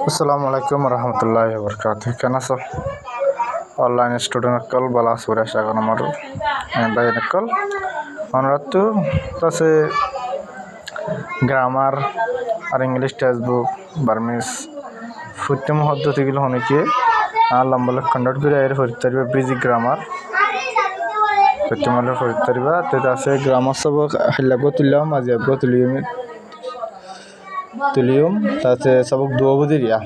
আসসালামু আলাইকুম রহমতুল্লাহি বরকাতুহ কেন আছো অনলাইন স্টুডেন্ট কল বলা সুরে শাগন আমার বাইন কল অনুরাত তাছে গ্রামার আর ইংলিশ টেক্সট বুক বার্মিস ফুটম পদ্ধতিগুলো হনেকে আর লম্বা কন্ডাক্ট করে এর হরিতারিবা বেসিক গ্রামার ফুটমলে হরিতারিবা তে আছে গ্রামার সব হিলাগো তুলিয়াম আজিয়াগো তুলিয়ম তাতে সবক দুবদিরিয়া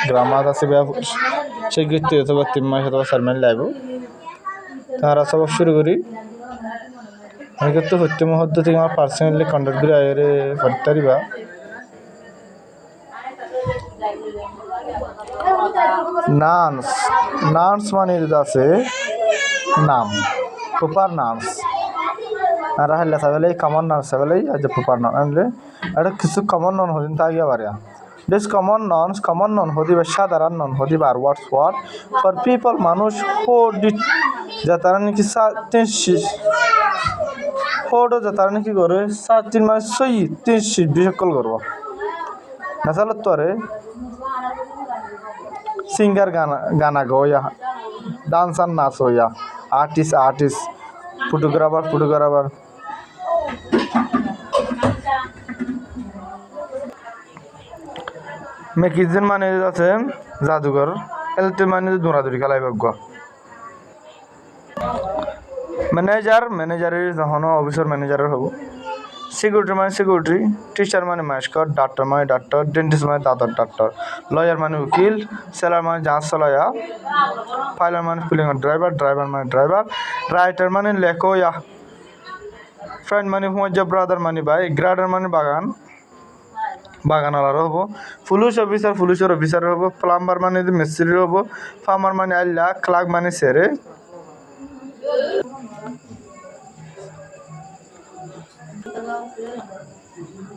গ্রামার আছে সেই গীত অথবা 3 মাস অথবা 4 মাস লাগবে তারা সব শুরু করি আমি কিন্তু হত্যম পদ্ধতি আমার পার্সোনালি কন্ডাক্ট করে আয়ের হরিতারিবা নাউন্স মানে আছে নাম প্রপার নাউন্স আর হলে সাবেলাই কমন নাউন্স সাবেলাই আজ প্রপার নাউন আনলে এটা কিছু কমন নাউন হদিন তাগিয়া বারিয়া দিস কমন নাউন হদিবা সাধারণ নাউন হদিবা ওয়ার্ডস ফর পিপল মানুষ হো যা তারা নাকি হোড যা তারা নাকি করে 3 মাস সই 3 বিশকল করব নাসাল তোরে সিঙ্গার গানা গোয়া ডান্সার নাচ হইয়া আর্টিস্ট ফটোগ্রাফার মেকিজন মানে আছে জাদুঘর এলতে মানে দৌড়াদৌড়ি খেলাই ভাগ্য ম্যানেজারের যখন অফিসের ম্যানেজারের হব সিকিউরিটি মানে সিকিউরিটি টিচার মানে মাস্কট ডাক্তার মানে ডাক্তার ডেন্টিস্ট মানে দাঁতের ডাক্তার লয়ার মানে উকিল সেলার মানে জাহাজ চালায়া পাইলট মানে প্লেন ড্রাইভার মানে ড্রাইভার রাইটার মানে লেখয়া ফ্রেন্ড মানে হুঁজা ব্রাদার মানে ভাই গ্রাডার মানে বাগানওয়ালার হব পুলিশের অফিসার হব প্লাম্বার মানে মিস্ত্রি হব ফার্মার মানে আল্লাহ ক্লার্ক মানে সেরে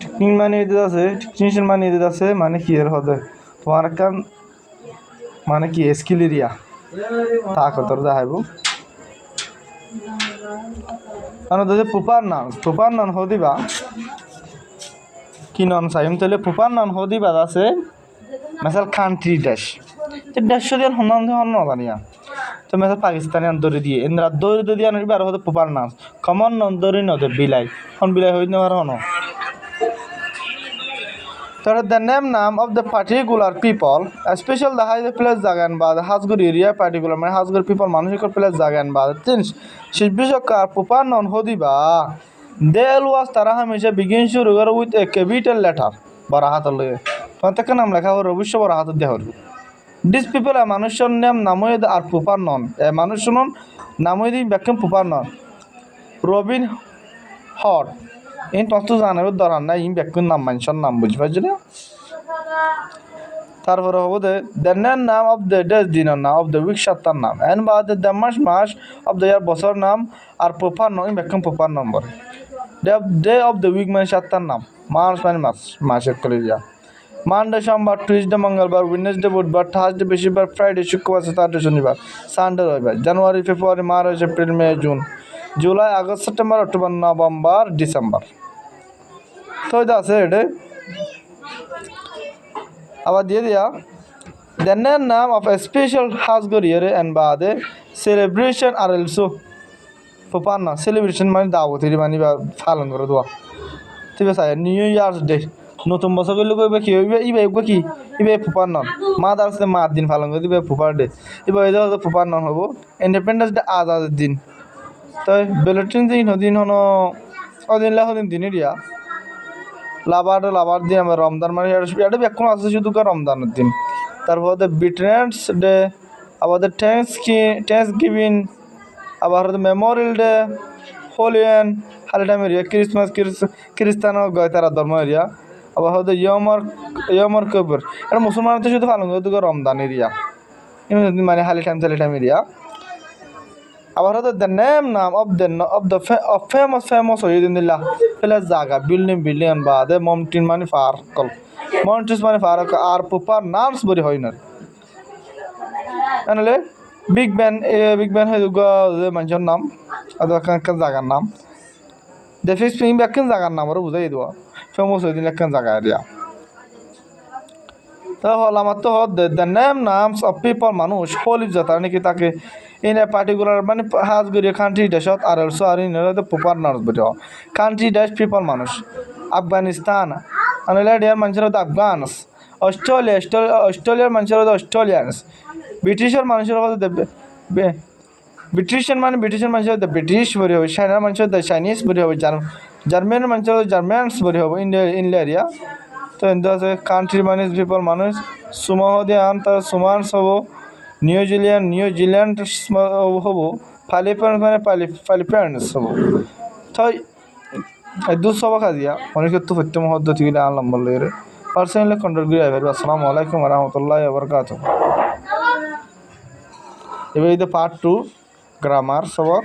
টেকনিক মানে টেকনিশিয়ান মানে আছে মানে কি এর হবে তোমার কান মানে কি স্কিল এরিয়া তা কতর দেখাইব মানে যদি প্রপার নাম হদিবা কি নাম চাইম তাহলে প্রপার নাম হদিবা আছে মেসাল কান্ট্রি দেশ যদি হন্ন জানিয়া তো মেসাল পাকিস্তানি দৌড়ে দিয়ে ইন্দ্রা দৌড়ে দিয়ে আনবি আর হতে প্রপার নাম কমন নন দৌড়ি নদে বিলাই বিলাই হই নেওয়ার হন তাহলে the name of the particular people especially the high place জাগান বা হাজগুর এরিয়া পার্টিকুলার মানে হাজগুর পিপল মানুষের প্লেস জাগান বা তিনস শিবিষকার প্রপার নন হদিবা দেল ওয়াজ তারা হামেশা বিগিন শুরু করে উইথ এ ক্যাপিটাল লেটার বড় হাতের লগে তোমার নাম লেখা হবে অবশ্য বড় হাতের দেওয়া হবে দিস পিপল মানুষের নামই আর প্রপার নন মানুষের নামই দিই ব্যাখ্যা প্রপার নন রবিন হট এই তত্ত্ব জানাবে দরান না ইম ব্যাকুন নাম মানুষের নাম বুঝতে পারছি না তারপরে হবো দ্য নাম অফ দ্য ডেজ দিনের নাম অফ দ্য উইক সপ্তাহ নাম এন বা দ্য মাস অফ দ্য ইয়ার বছর নাম আর প্রপার নম ইম ব্যাকুন proper number day of the week মানে সপ্তাহ নাম মাস মানে মাসের কলেজিয়া মানডে সোমবার টুইসডে মঙ্গলবার ওয়েডনেসডে বুধবার থার্সডে বৃহস্পতিবার ফ্রাইডে শুক্রবার স্যাটারডে শনিবার সানডে রবিবার January February March April May June July August September October November December তো এটা আছে এটা আবার দিয়ে দিয়া দ্য নাম অফ এ স্পেশাল হাজগর ইয়ারে অ্যান্ড বা দে সেলিব্রেশন আর এলসো প্রপার না সেলিব্রেশন মানে দাওয়াতির মানে বা পালন করে দেওয়া ঠিক আছে নিউ ইয়ার্স ডে নতুন বছর করলে কইবে কি হইবে ইবে প্রপার নন মার দিন পালন করে দিবে প্রপার ডে এবার এটা হচ্ছে প্রপার নন হবো ইন্ডিপেন্ডেন্স ডে আজাদের দিন তো বেলটিন দিন হনো অদিন দিনের দিয়া লাভার দিন আমার রমজান মানে এটা এখন আছে শুধু রমজানের দিন তারপর বিটনেস ডে আবার থ্যাংকস গিভিং আবার মেমোরিয়াল ডে হোলিয়ান হালিটাইম এরিয়া ক্রিসমাস খ্রিস্টান গয় তারা ধর্ম এরিয়া আবার হয়তো ইয়মর কবর এটা মুসলমানদের শুধু পালন করে রমজান এরিয়া মানে হালিটাইম এরিয়া আবার হয়তো দ্য নাম অফ দ্য ফেমাস হয়ে দিল্লা প্লেস জায়গা বিল্ডিং বা দে মমটিন মানে পার্কল মন্টিস মানে পার্ক আর প্রপার নামস বলি হয় না এনলে বিগ ব্যান হয়ে মানুষের নাম আর জায়গার নাম দেখি ব্যাখ্যান জায়গার নাম আরও বুঝাই দেওয়া ফেমাস হয়ে দিন একখান জায়গা এরিয়া তো হল আমার তো হদ the name names of people মানুষ হলিপ যাতা নাকি তাকে ইন এ পার্টিকুলার মানে হাজ গরিয়ে কান্ট্রি দেশত আর অলসো আর ইন প্রপার নার্স বলি কান্ট্রি দেশ পিপল মানুষ আফগানিস্তান আনলে ডিয়ার মানুষের হতো আফগানস অস্ট্রেলিয়ার মানুষের হতো অস্ট্রেলিয়ানস ব্রিটিশের মানুষের হতো ব্রিটিশের মানে ব্রিটিশের মানুষের হতো ব্রিটিশ বলি হবে চাইনার মানুষের হতো চাইনিজ বলি হবে জার্মানের মানুষের হতো জার্মানস বলি হবে ইন্ডিয়া তো এমনি আছে কান্ট্রি মানুষ পিপল মানুষ সুমাহদিয়ান তার সুমানস হব নিউজিল্যান্ড হব ফালিপাইন্স মানে ফালিপাইন্স হব তো এই দু সবা কাজিয়া অনেক তো সত্য মহদ্দতি গিয়ে আনলাম বললে এর পার্সোনালি কন্ট্রোল করে আইবার আসসালামু আলাইকুম রহমতুল্লাহ বরকাত এবার পার্ট 2 গ্রামার সবক